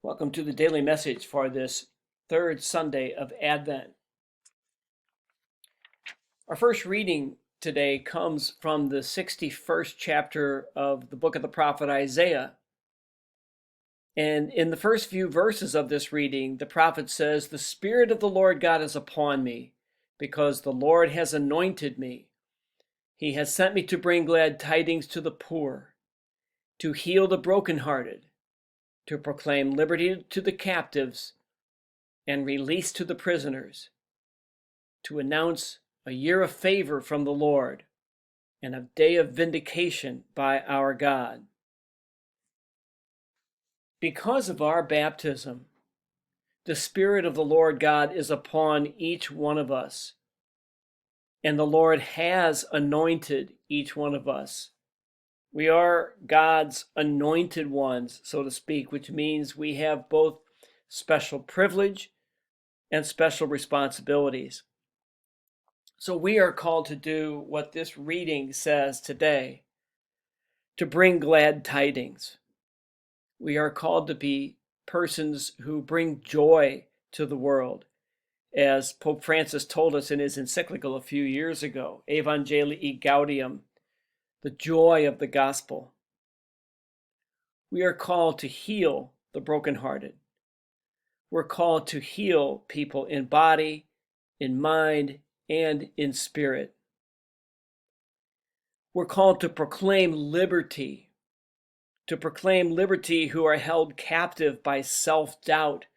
Welcome to the daily message for this third Sunday of Advent. Our first reading today comes from the 61st chapter of the book of the prophet Isaiah. And in the first few verses of this reading, the prophet says, "The Spirit of the Lord God is upon me, because the Lord has anointed me. He has sent me to bring glad tidings to the poor, to heal the brokenhearted, to proclaim liberty to the captives and release to the prisoners, to announce a year of favor from the Lord and a day of vindication by our God." Because of our baptism, the Spirit of the Lord God is upon each one of us, and the Lord has anointed each one of us. We are God's anointed ones, so to speak, which means we have both special privilege and special responsibilities. So we are called to do what this reading says today, to bring glad tidings. We are called to be persons who bring joy to the world, as Pope Francis told us in his encyclical a few years ago, Evangelii Gaudium, the joy of the gospel. We are called to heal the brokenhearted. We're called to heal people in body, in mind, and in spirit. We're called to proclaim liberty who are held captive by self-doubt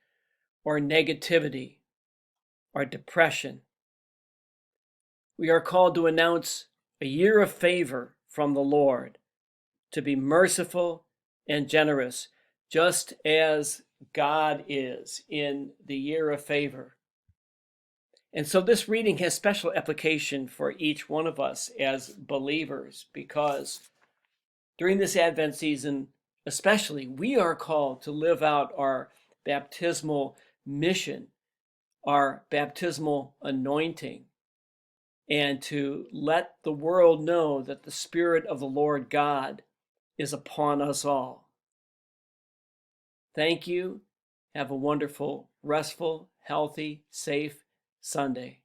or negativity or depression. We are called to announce a year of favor from the Lord, to be merciful and generous, just as God is in the year of favor. And so this reading has special application for each one of us as believers, because during this Advent season, especially, we are called to live out our baptismal mission, our baptismal anointing, and to let the world know that the Spirit of the Lord God is upon us all. Thank you. Have a wonderful, restful, healthy, safe Sunday.